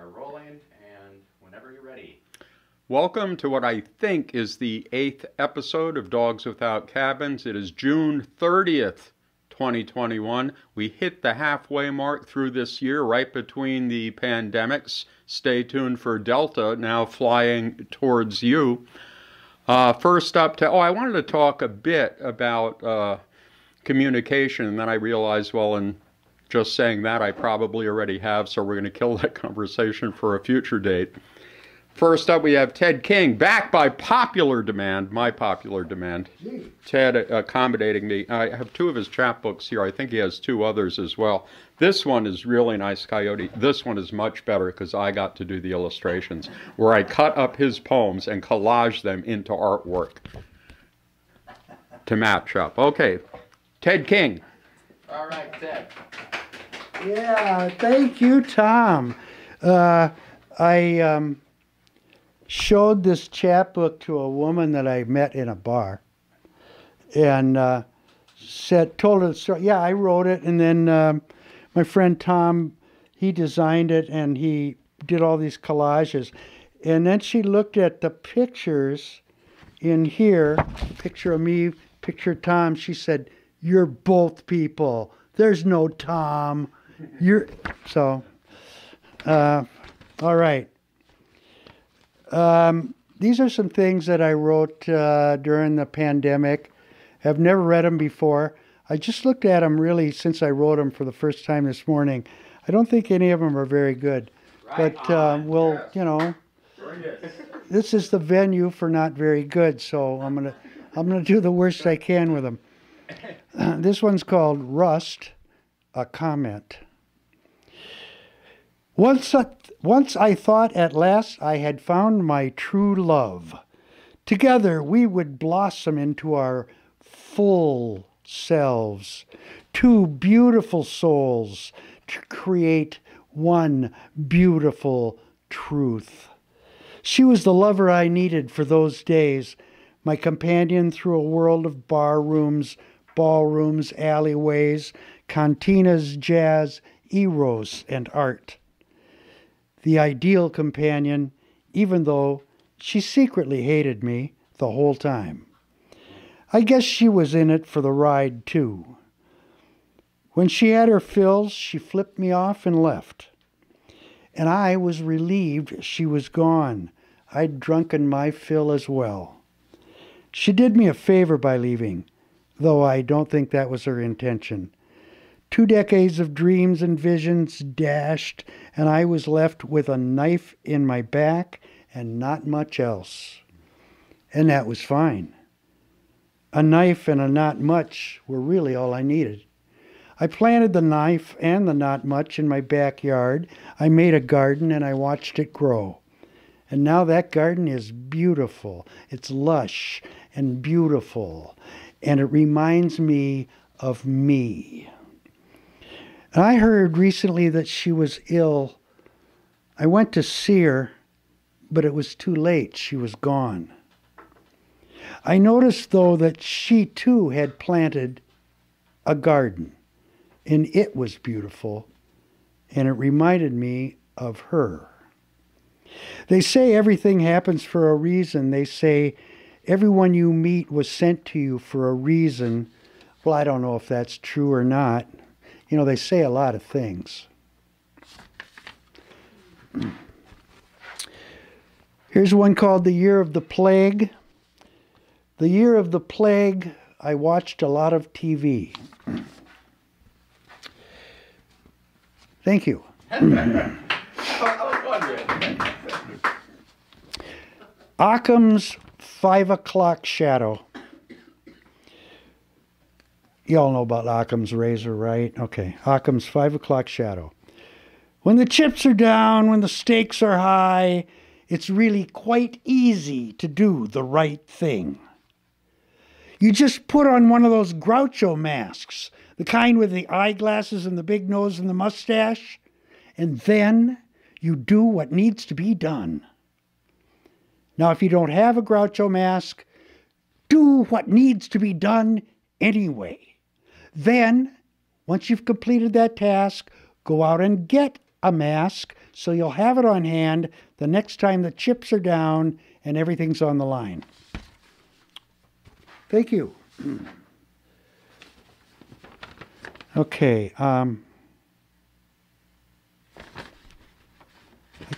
are rolling, and whenever you're ready. Welcome to what I think is the 8th episode of Dogs Without Cabins. It is June 30th, 2021. We hit the halfway mark through this year, right between the pandemics. Stay tuned for Delta, now flying towards you. First up, I wanted to talk a bit about communication, and then I realized, well, in just saying that, I probably already have, so we're going to kill that conversation for a future date. First up, we have Ted King, back by popular demand, my popular demand. Ted accommodating me. I have 2 of his chapbooks here. I think he has 2 others as well. This one is really nice, Coyote. This one is much better because I got to do the illustrations, where I cut up his poems and collage them into artwork to match up. Okay, Ted King. All right, Ted. Yeah, thank you, Tom. I showed this chapbook to a woman that I met in a bar, and told her the story. Yeah, I wrote it, and then my friend Tom, he designed it, and he did all these collages. And then she looked at the pictures in here, picture of me, picture of Tom. She said, "You're both people. There's no Tom. You're..." So, all right. These are some things that I wrote during the pandemic. I've never read them before. I just looked at them really since I wrote them for the first time this morning. I don't think any of them are very good. Right, but we'll, yes. You know, this is the venue for not very good, so I'm gonna do the worst I can with them. This one's called Rust, a Comment. Once I thought at last I had found my true love. Together we would blossom into our full selves, 2 beautiful souls to create one beautiful truth. She was the lover I needed for those days, my companion through a world of bar rooms, ballrooms, alleyways, cantinas, jazz, eros, and art. The ideal companion, even though she secretly hated me the whole time. I guess she was in it for the ride, too. When she had her fills, she flipped me off and left. And I was relieved she was gone. I'd drunken my fill as well. She did me a favor by leaving, though I don't think that was her intention. 2 decades of dreams and visions dashed, and I was left with a knife in my back and not much else. And that was fine. A knife and a not much were really all I needed. I planted the knife and the not much in my backyard. I made a garden and I watched it grow. And now that garden is beautiful. It's lush and beautiful. And it reminds me of me. I heard recently that she was ill. I went to see her, but it was too late. She was gone. I noticed, though, that she, too, had planted a garden, and it was beautiful, and it reminded me of her. They say everything happens for a reason. They say everyone you meet was sent to you for a reason. Well, I don't know if that's true or not. You know, they say a lot of things. Here's one called The Year of the Plague. The Year of the Plague, I watched a lot of TV. Thank you. Occam's 5 o'clock shadow. You all know about Occam's razor, right? Okay, Occam's 5 o'clock shadow. When the chips are down, when the stakes are high, it's really quite easy to do the right thing. You just put on one of those Groucho masks, the kind with the eyeglasses and the big nose and the mustache, and then you do what needs to be done. Now, if you don't have a Groucho mask, do what needs to be done anyway. Then, once you've completed that task, go out and get a mask so you'll have it on hand the next time the chips are down and everything's on the line. Thank you. Okay. I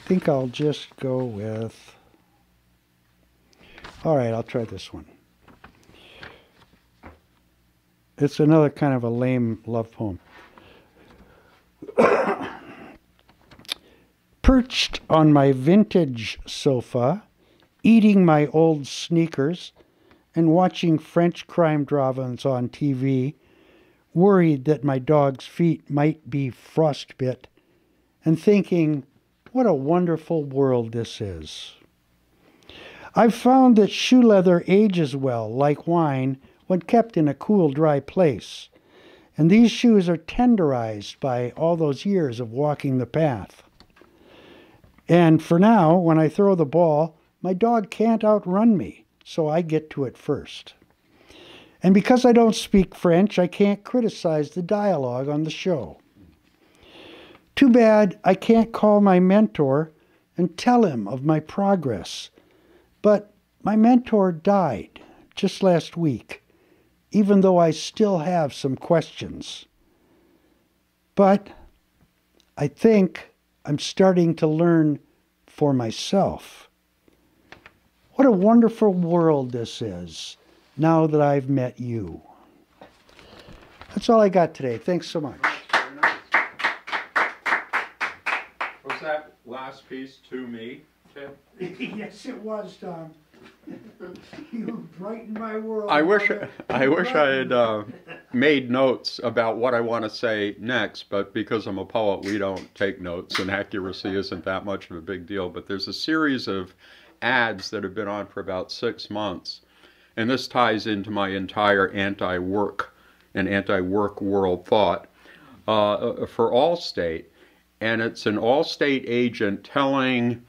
think I'll just go with... All right, I'll try this one. It's another kind of a lame love poem. Perched on my vintage sofa, eating my old sneakers, and watching French crime dramas on TV, worried that my dog's feet might be frostbit, and thinking, what a wonderful world this is. I've found that shoe leather ages well, like wine, when kept in a cool, dry place. And these shoes are tenderized by all those years of walking the path. And for now, when I throw the ball, my dog can't outrun me, so I get to it first. And because I don't speak French, I can't criticize the dialogue on the show. Too bad I can't call my mentor and tell him of my progress. But my mentor died just last week, even though I still have some questions. But I think I'm starting to learn for myself. What a wonderful world this is, now that I've met you. That's all I got today. Thanks so much. Very nice. Was that last piece to me, Tim? Yes, it was, Tom. You brightened my world. I wish I had made notes about what I want to say next, but because I'm a poet, we don't take notes, and accuracy isn't that much of a big deal. But there's a series of ads that have been on for about 6 months, and this ties into my entire anti-work and anti-work world thought for Allstate, and it's an Allstate agent telling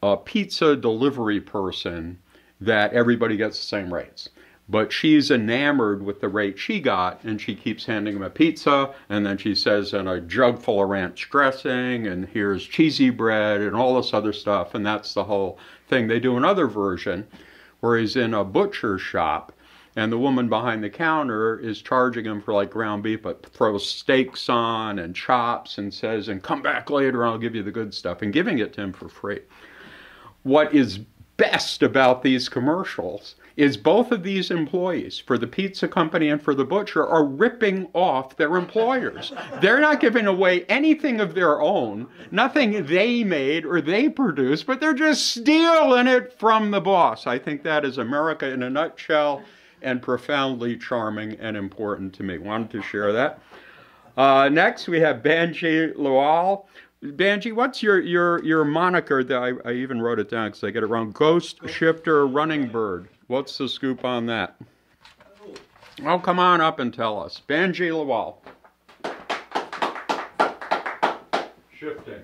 a pizza delivery person that everybody gets the same rates. But she's enamored with the rate she got, and she keeps handing him a pizza, and then she says, and a jug full of ranch dressing, and here's cheesy bread, and all this other stuff, and that's the whole thing. They do another version where he's in a butcher shop, and the woman behind the counter is charging him for like ground beef, but throws steaks on and chops and says, and come back later, I'll give you the good stuff, and giving it to him for free. What is best about these commercials is both of these employees, for the pizza company and for the butcher, are ripping off their employers. They're not giving away anything of their own, nothing they made or they produced, but they're just stealing it from the boss. I think that is America in a nutshell, and profoundly charming and important to me. Wanted to share that. Next, we have Banji Lawal. Banji, what's your moniker? That I even wrote it down because I get it wrong. Ghost Shifter Running Bird. What's the scoop on that? Oh, come on up and tell us. Banji Lawal. Shifting.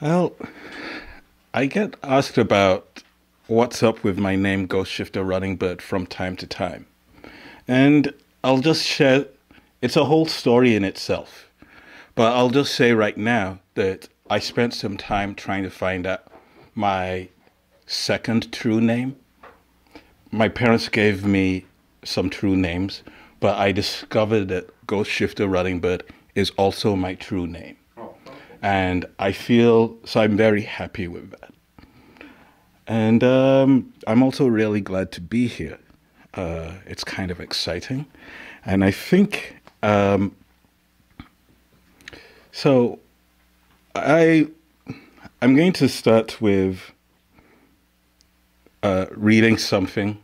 Well, I get asked about what's up with my name, Ghost Shifter Running Bird, from time to time. And I'll just share. It's a whole story in itself. But I'll just say right now that I spent some time trying to find out my second true name. My parents gave me some true names, but I discovered that Ghost Shifter Running Bird is also my true name. And I feel, so I'm very happy with that. And I'm also really glad to be here. It's kind of exciting. And I think, so I'm going to start with reading something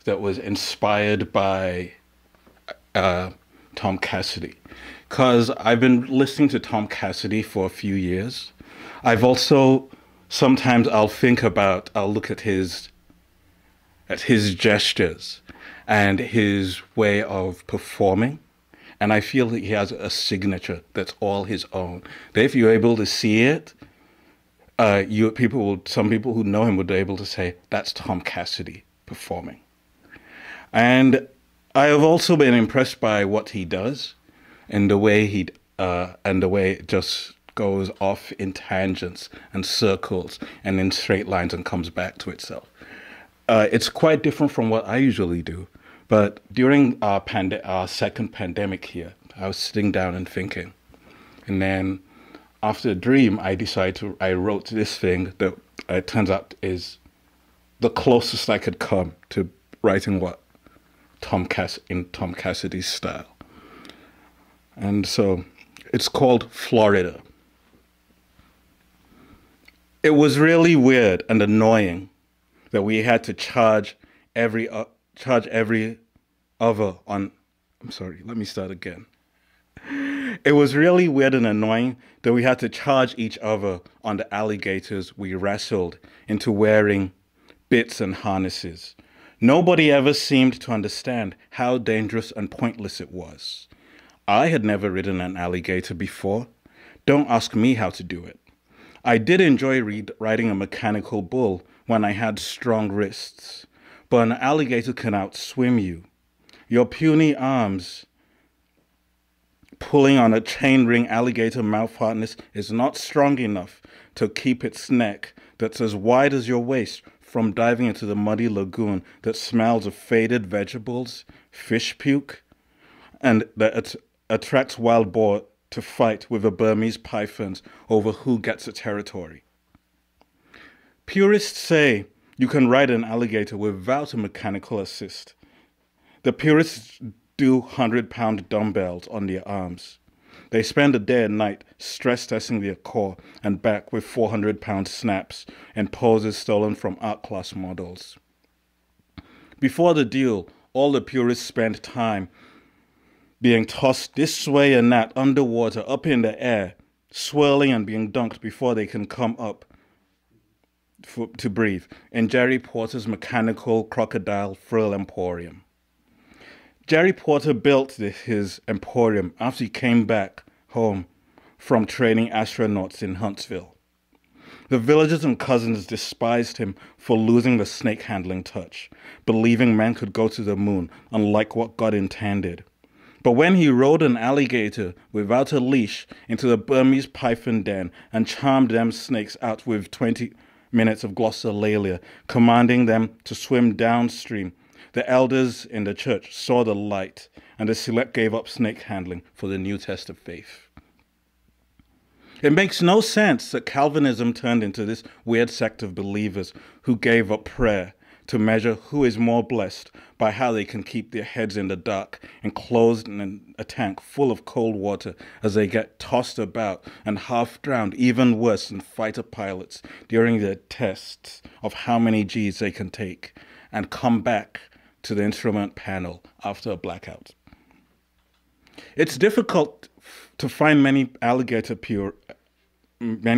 that was inspired by Tom Cassidy. Because I've been listening to Tom Cassidy for a few years. I've also, sometimes I'll look at his gestures and his way of performing. And I feel that he has a signature that's all his own. That if you're able to see it, some people who know him would be able to say, that's Tom Cassidy performing. And I have also been impressed by what he does and the way he and the way it just goes off in tangents and circles and in straight lines and comes back to itself. It's quite different from what I usually do. But during our second pandemic here, I was sitting down and thinking. And then after the dream, I wrote this thing that it turns out is the closest I could come to writing what in Tom Cassidy's style. And so it's called Florida. It was really weird and annoying that we had to charge every other on. I'm sorry, let me start again. It was really weird and annoying that we had to charge each other on the alligators we wrestled into wearing bits and harnesses. Nobody ever seemed to understand how dangerous and pointless it was. I had never ridden an alligator before. Don't ask me how to do it. I did enjoy riding a mechanical bull when I had strong wrists, but an alligator can outswim you. Your puny arms pulling on a chain-ring alligator mouth harness is not strong enough to keep its neck that's as wide as your waist from diving into the muddy lagoon that smells of faded vegetables, fish puke, and that attracts wild boar to fight with the Burmese pythons over who gets the territory. Purists say you can ride an alligator without a mechanical assist. The purists do 100-pound dumbbells on their arms. They spend a day and night stress testing their core and back with 400-pound snaps and poses stolen from art class models. Before the deal, all the purists spend time being tossed this way and that underwater, up in the air, swirling and being dunked before they can come up to breathe in Jerry Porter's mechanical crocodile frill emporium. Jerry Porter built his emporium after he came back home from training astronauts in Huntsville. The villagers and cousins despised him for losing the snake handling touch, believing men could go to the moon, unlike what God intended. But when he rode an alligator without a leash into the Burmese python den and charmed them snakes out with 20 minutes of glossolalia, commanding them to swim downstream, the elders in the church saw the light, and the select gave up snake handling for the new test of faith. It makes no sense that Calvinism turned into this weird sect of believers who gave up prayer to measure who is more blessed by how they can keep their heads in the dark, enclosed in a tank full of cold water as they get tossed about and half drowned, even worse than fighter pilots during their tests of how many G's they can take, and come back to the instrument panel after a blackout. It's difficult to find many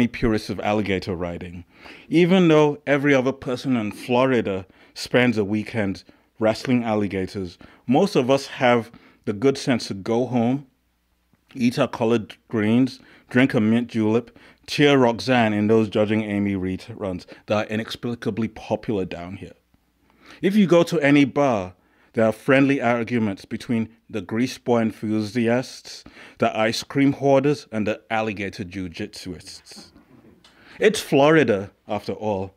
purists of alligator riding, even though every other person in Florida spends a weekend wrestling alligators. Most of us have the good sense to go home, eat our collard greens, drink a mint julep, cheer Roxanne in those Judging Amy reruns that are inexplicably popular down here. If you go to any bar, there are friendly arguments between the grease boy enthusiasts, the ice cream hoarders, and the alligator jiu-jitsuists. It's Florida, after all.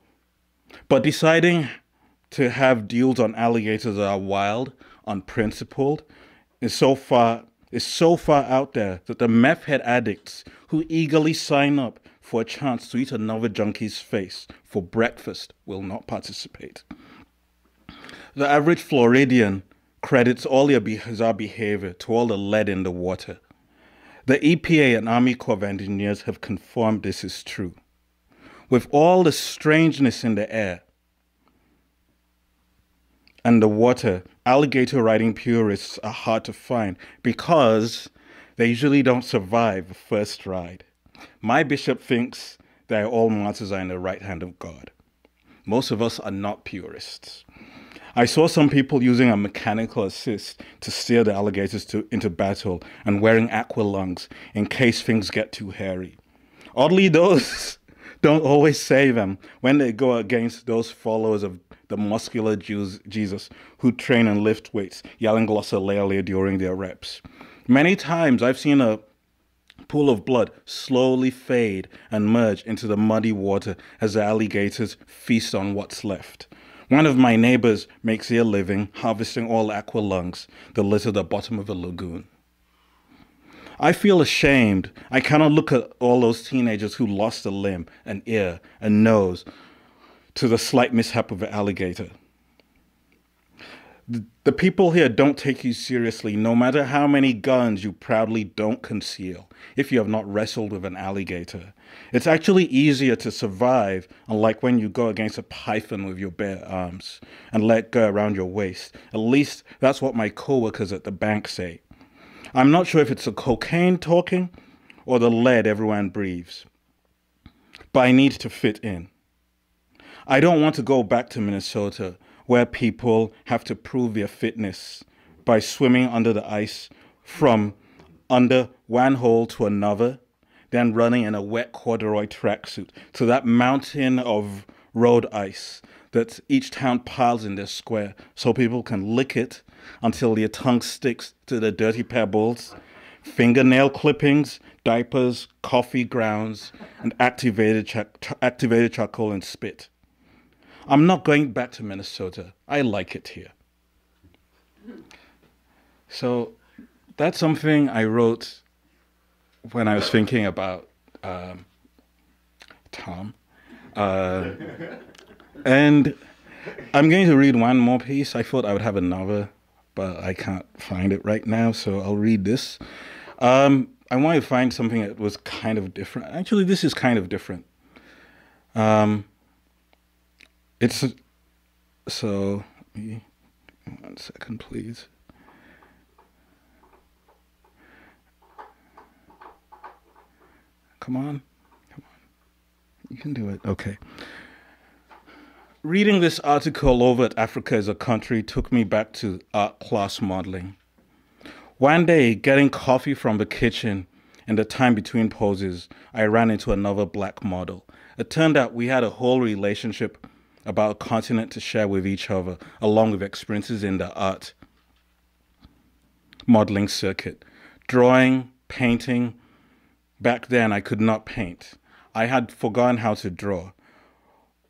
But deciding to have deals on alligators that are wild, unprincipled, is so far out there that the meth head addicts who eagerly sign up for a chance to eat another junkie's face for breakfast will not participate. The average Floridian credits all their bizarre behavior to all the lead in the water. The EPA and Army Corps of Engineers have confirmed this is true. With all the strangeness in the air and the water, alligator riding purists are hard to find because they usually don't survive the first ride. My bishop thinks that all martyrs are in the right hand of God. Most of us are not purists. I saw some people using a mechanical assist to steer the alligators into battle and wearing aqua lungs in case things get too hairy. Oddly, those don't always save them when they go against those followers of the muscular Jesus who train and lift weights, yelling glossolalia during their reps. Many times I've seen a pool of blood slowly fade and merge into the muddy water as the alligators feast on what's left. One of my neighbors makes a living harvesting all aqua lungs that litter the bottom of a lagoon. I feel ashamed. I cannot look at all those teenagers who lost a limb, an ear, a nose to the slight mishap of an alligator. The people here don't take you seriously, no matter how many guns you proudly don't conceal, if you have not wrestled with an alligator. It's actually easier to survive, unlike when you go against a python with your bare arms and let go around your waist. At least that's what my coworkers at the bank say. I'm not sure if it's the cocaine talking or the lead everyone breathes, but I need to fit in. I don't want to go back to Minnesota, where people have to prove their fitness by swimming under the ice from under one hole to another, then running in a wet corduroy tracksuit to that mountain of road ice that each town piles in their square so people can lick it until their tongue sticks to the dirty pebbles, fingernail clippings, diapers, coffee grounds, and activated charcoal and spit. I'm not going back to Minnesota. I like it here. So that's something I wrote when I was thinking about Tom. And I'm going to read one more piece. I thought I would have another, but I can't find it right now, so I'll read this. I wanted to find something that was kind of different. Actually, this is kind of different. So, 1 second, please. Come on. You can do it. Okay. Reading this article over at Africa as a Country took me back to art class modeling. One day, getting coffee from the kitchen in the time between poses, I ran into another black model. It turned out we had a whole relationship about a continent to share with each other, along with experiences in the art modeling circuit. Drawing, painting. Back then, I could not paint. I had forgotten how to draw.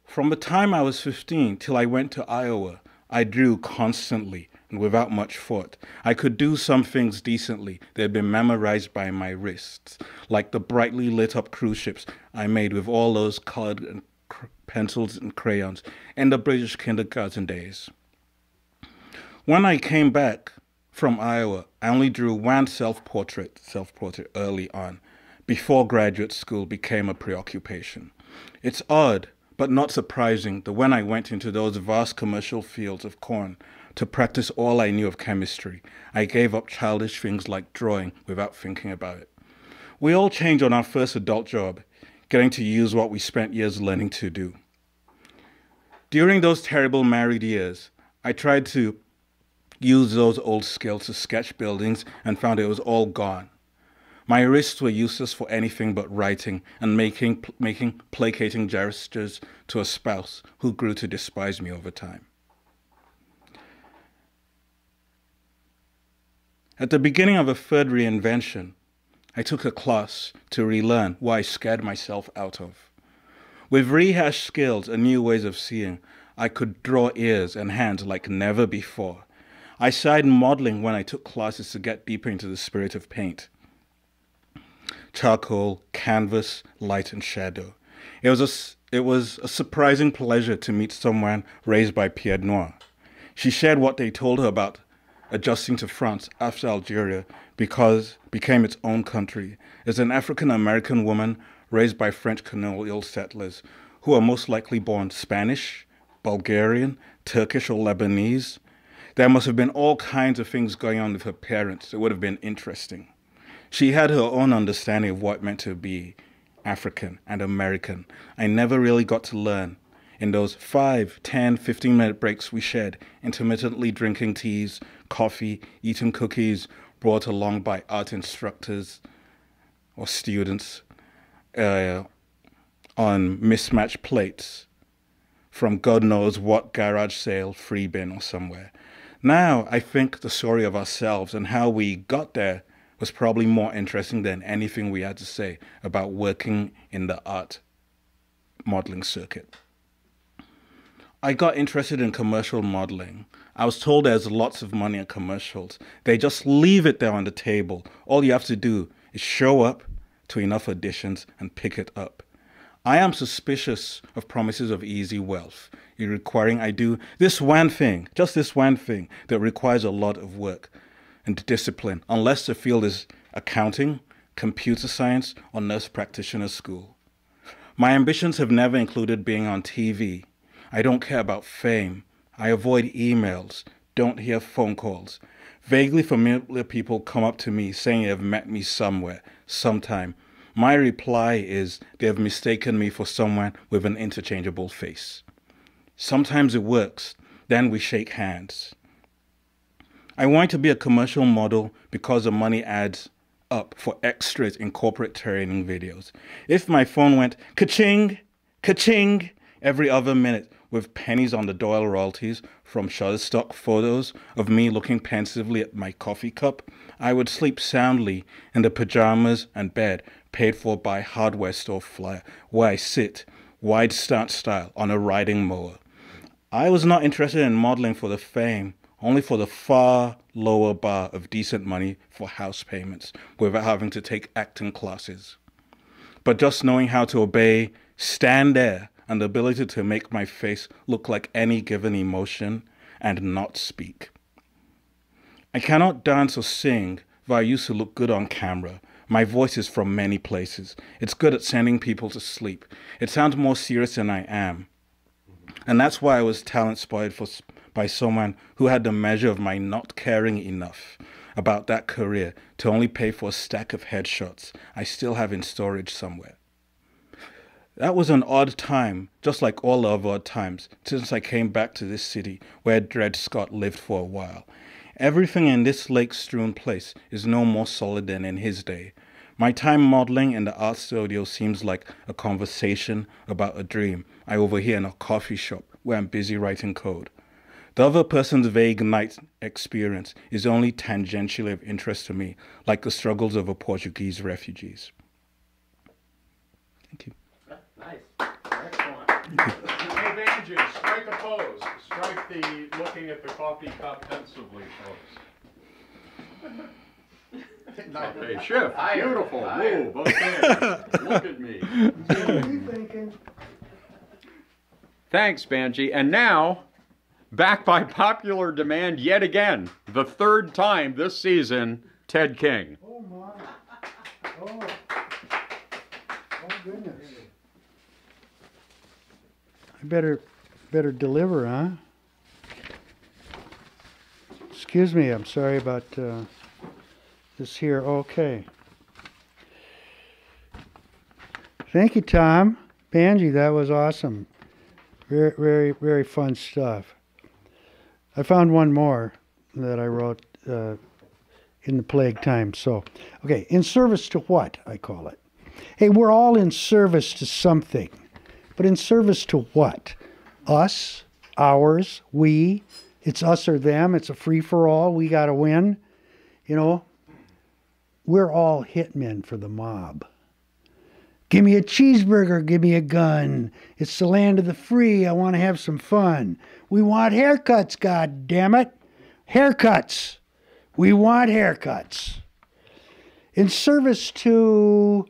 From the time I was 15 till I went to Iowa, I drew constantly and without much thought. I could do some things decently that had been memorized by my wrists, like the brightly lit up cruise ships I made with all those colored pencils and crayons in the British kindergarten days. When I came back from Iowa, I only drew one self-portrait early on, before graduate school became a preoccupation. It's odd, but not surprising, that when I went into those vast commercial fields of corn to practice all I knew of chemistry, I gave up childish things like drawing without thinking about it. We all change on our first adult job, getting to use what we spent years learning to do. During those terrible married years, I tried to use those old skills to sketch buildings and found it was all gone. My wrists were useless for anything but writing and making placating gestures to a spouse who grew to despise me over time. At the beginning of a third reinvention, I took a class to relearn what I scared myself out of. With rehashed skills and new ways of seeing, I could draw ears and hands like never before. I started modeling when I took classes to get deeper into the spirit of paint. Charcoal, canvas, light and shadow. It was a surprising pleasure to meet someone raised by Pied Noir. She shared what they told her about adjusting to France after Algeria became its own country. As an African-American woman raised by French colonial settlers who are most likely born Spanish, Bulgarian, Turkish or Lebanese, there must have been all kinds of things going on with her parents that would have been interesting. She had her own understanding of what it meant to be African and American. I never really got to learn in those 5, 10, 15-minute breaks we shared, intermittently drinking teas, coffee, eating cookies brought along by art instructors or students on mismatched plates from God knows what garage sale, free bin or somewhere. Now I think the story of ourselves and how we got there was probably more interesting than anything we had to say about working in the art modeling circuit. I got interested in commercial modeling. I was told there's lots of money in commercials. They just leave it there on the table. All you have to do is show up to enough auditions and pick it up. I am suspicious of promises of easy wealth, requiring I do this one thing, just this one thing, that requires a lot of work and discipline, unless the field is accounting, computer science, or nurse practitioner school. My ambitions have never included being on TV. I don't care about fame. I avoid emails, don't hear phone calls. Vaguely familiar people come up to me saying they have met me somewhere, sometime. My reply is they have mistaken me for someone with an interchangeable face. Sometimes it works, then we shake hands. I wanted to be a commercial model because the money adds up for extras in corporate training videos. If my phone went ka-ching, ka-ching every other minute with pennies on the Doyle royalties from Shutterstock photos of me looking pensively at my coffee cup, I would sleep soundly in the pajamas and bed paid for by hardware store flyer, where I sit, wide stance style, on a riding mower. I was not interested in modeling for the fame, only for the far lower bar of decent money for house payments, without having to take acting classes. But just knowing how to obey, stand there, and the ability to make my face look like any given emotion and not speak. I cannot dance or sing, though I used to look good on camera. My voice is from many places. It's good at sending people to sleep. It sounds more serious than I am. And that's why I was talent spotted by someone who had the measure of my not caring enough about that career to only pay for a stack of headshots I still have in storage somewhere. That was an odd time, just like all other odd times, since I came back to this city where Dred Scott lived for a while. Everything in this lake-strewn place is no more solid than in his day. My time modeling in the art studio seems like a conversation about a dream I overhear in a coffee shop where I'm busy writing code. The other person's vague night experience is only tangentially of interest to me, like the struggles of a Portuguese refugees. Thank you. Nice. Excellent. Hey, Banji, strike a pose. Strike the looking at the coffee cup pensively pose. Okay, shift. Higher. Beautiful. Higher. Move. Okay. Look at me. What are you thinking? Thanks, Banji. And now, back by popular demand yet again, the third time this season, Ted King. Oh my. Oh. Oh goodness. I better deliver, huh? Excuse me, I'm sorry about this here. Okay. Thank you, Tom. Banji, that was awesome. Very, very, very fun stuff. I found one more that I wrote in the plague time. So, okay, in service to what, I call it. Hey, we're all in service to something. But in service to what? Us, ours, we. It's us or them. It's a free-for-all. We got to win. You know, we're all hitmen for the mob. Give me a cheeseburger, give me a gun. It's the land of the free. I want to have some fun. We want haircuts, God damn it. Haircuts. We want haircuts. In service to,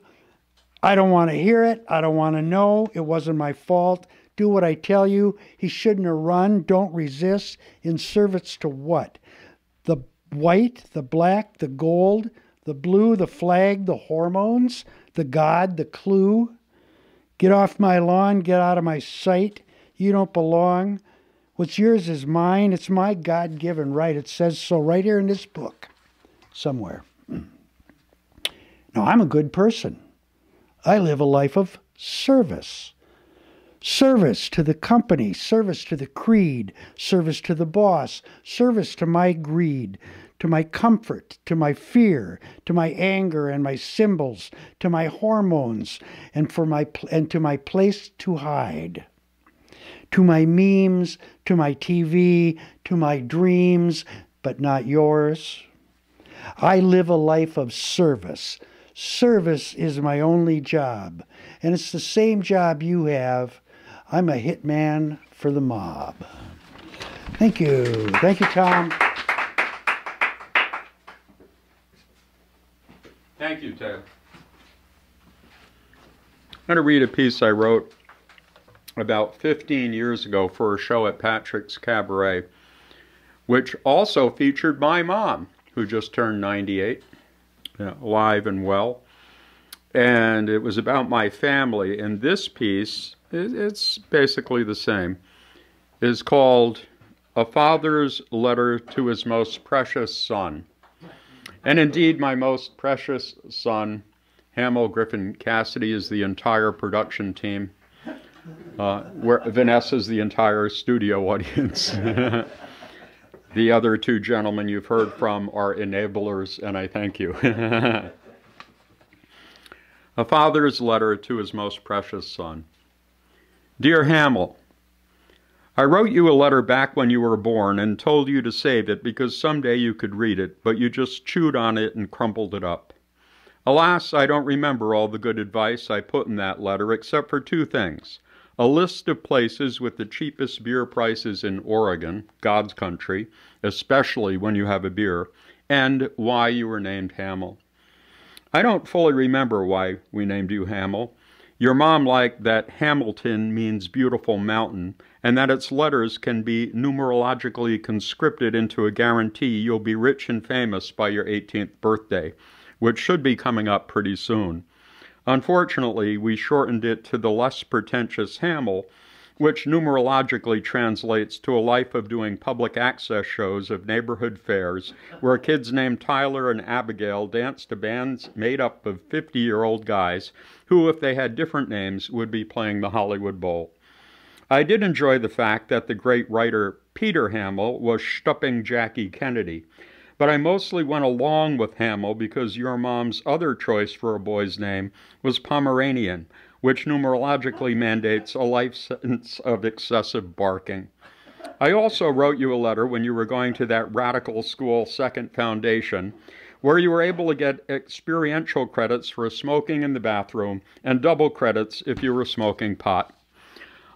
I don't want to hear it. I don't want to know. It wasn't my fault. Do what I tell you. He shouldn't have run. Don't resist. In service to what? The white, the black, the gold, the blue, the flag, the hormones, the God, the clue. Get off my lawn. Get out of my sight. You don't belong. What's yours is mine. It's my God-given right. It says so right here in this book somewhere. Now, I'm a good person. I live a life of service. Service to the company, service to the creed, service to the boss, service to my greed, to my comfort, to my fear, to my anger and my symbols, to my hormones, and to my place to hide, to my memes, to my TV, to my dreams, but not yours. I live a life of service. Service is my only job, and it's the same job you have. I'm a hitman for the mob. Thank you. Thank you, Tom. Thank you, Ted. I'm going to read a piece I wrote about 15 years ago for a show at Patrick's Cabaret, which also featured my mom, who just turned 98, alive and well. And it was about my family. And this piece, it's basically the same, is called A Father's Letter to His Most Precious Son. And indeed, my most precious son, Hamill Griffin-Cassidy, is the entire production team, where Vanessa's the entire studio audience. The other two gentlemen you've heard from are enablers, and I thank you. A father's letter to his most precious son. Dear Hamill, I wrote you a letter back when you were born and told you to save it because someday you could read it, but you just chewed on it and crumpled it up. Alas, I don't remember all the good advice I put in that letter except for two things. A list of places with the cheapest beer prices in Oregon, God's country, especially when you have a beer, and why you were named Hamill. I don't fully remember why we named you Hamill. Your mom liked that Hamilton means beautiful mountain, and that its letters can be numerologically conscripted into a guarantee you'll be rich and famous by your 18th birthday, which should be coming up pretty soon. Unfortunately, we shortened it to the less pretentious Hamill, which numerologically translates to a life of doing public access shows of neighborhood fairs where kids named Tyler and Abigail dance to bands made up of 50-year-old guys who, if they had different names, would be playing the Hollywood Bowl. I did enjoy the fact that the great writer Peter Hamill was stupping Jackie Kennedy, but I mostly went along with Hamill because your mom's other choice for a boy's name was Pomeranian, which numerologically mandates a life sentence of excessive barking. I also wrote you a letter when you were going to that radical school, Second Foundation, where you were able to get experiential credits for smoking in the bathroom and double credits if you were smoking pot.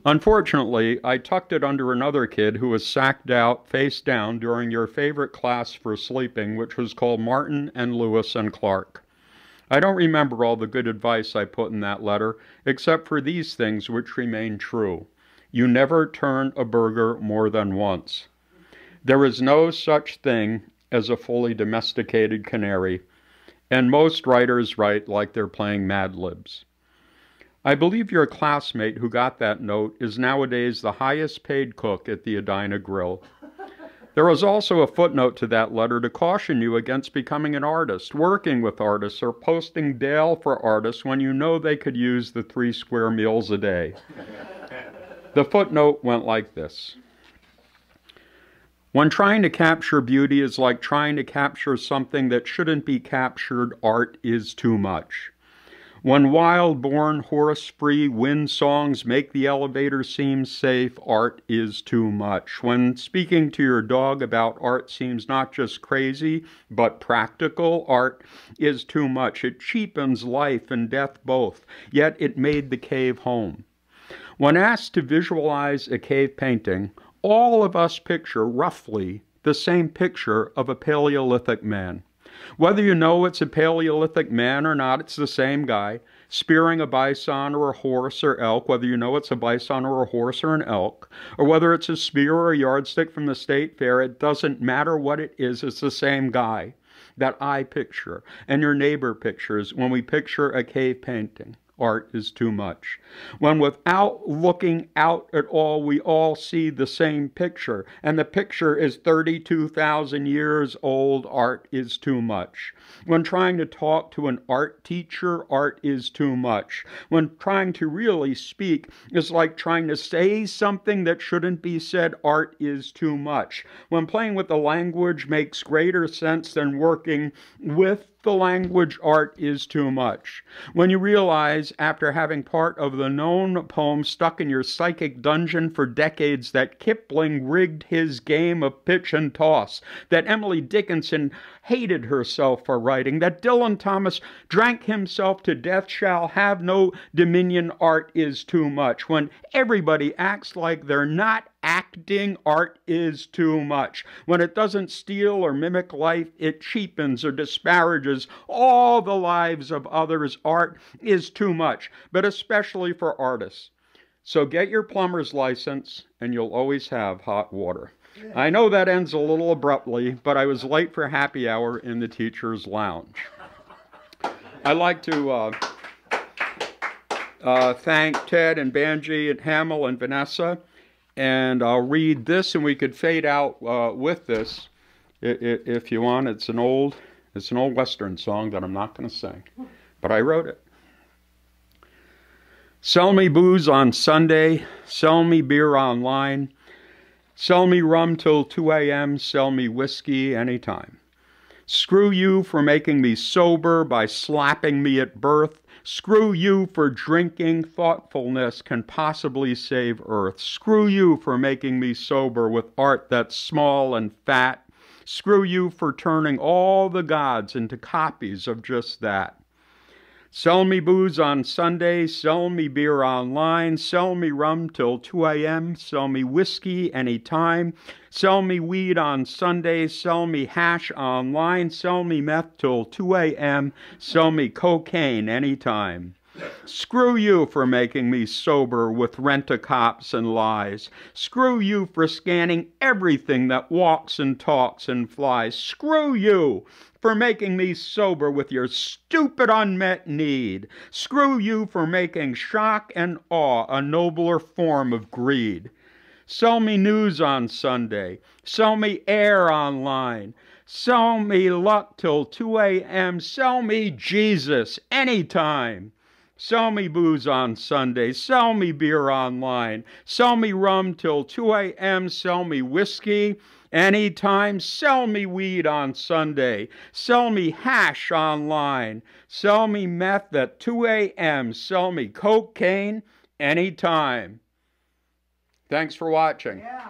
Unfortunately, I tucked it under another kid who was sacked out face down during your favorite class for sleeping, which was called Martin and Lewis and Clark. I don't remember all the good advice I put in that letter, except for these things which remain true. You never turn a burger more than once. There is no such thing as a fully domesticated canary, and most writers write like they're playing Mad Libs. I believe your classmate who got that note is nowadays the highest paid cook at the Edina Grill. There was also a footnote to that letter to caution you against becoming an artist, working with artists, or posting bail for artists when you know they could use the 3 square meals a day. The footnote went like this. When trying to capture beauty is like trying to capture something that shouldn't be captured, art is too much. When wild-born, horse-free wind songs make the elevator seem safe, art is too much. When speaking to your dog about art seems not just crazy, but practical, art is too much. It cheapens life and death both, yet it made the cave home. When asked to visualize a cave painting, all of us picture, roughly, the same picture of a Paleolithic man. Whether you know it's a Paleolithic man or not, it's the same guy, spearing a bison or a horse or elk, whether you know it's a bison or a horse or an elk, or whether it's a spear or a yardstick from the state fair, it doesn't matter what it is, it's the same guy that I picture, and your neighbor pictures when we picture a cave painting. Art is too much. When without looking out at all, we all see the same picture, and the picture is 32,000 years old, art is too much. When trying to talk to an art teacher, art is too much. When trying to really speak is like trying to say something that shouldn't be said, art is too much. When playing with the language makes greater sense than working with the language art is too much. When you realize, after having part of the known poem stuck in your psychic dungeon for decades, that Kipling rigged his game of pitch and toss, that Emily Dickinson hated herself for writing, that Dylan Thomas drank himself to death, shall have no dominion, art is too much. When everybody acts like they're not acting, art is too much. When it doesn't steal or mimic life, it cheapens or disparages all the lives of others. Art is too much, but especially for artists. So get your plumber's license and you'll always have hot water. I know that ends a little abruptly, but I was late for happy hour in the teacher's lounge. I'd like to thank Ted and Banji and Hamill and Vanessa. And I'll read this, and we could fade out with this if you want. It's an old Western song that I'm not going to sing, but I wrote it. Sell me booze on Sunday, sell me beer online, sell me rum till 2 a.m., sell me whiskey anytime. Screw you for making me sober by slapping me at birth. Screw you for drinking thoughtfulness can possibly save Earth. Screw you for making me sober with art that's small and fat. Screw you for turning all the gods into copies of just that. Sell me booze on Sunday, sell me beer online, sell me rum till 2 a.m., sell me whiskey anytime, sell me weed on Sunday, sell me hash online, sell me meth till 2 a.m., sell me cocaine anytime. Screw you for making me sober with rent-a-cops and lies. Screw you for scanning everything that walks and talks and flies. Screw you for making me sober with your stupid unmet need. Screw you for making shock and awe a nobler form of greed. Sell me news on Sunday. Sell me air online. Sell me luck till 2 a.m. Sell me Jesus anytime. Sell me booze on Sunday, sell me beer online, sell me rum till 2 a.m., sell me whiskey anytime, sell me weed on Sunday, sell me hash online, sell me meth at 2 a.m., sell me cocaine anytime. Thanks for watching. Yeah.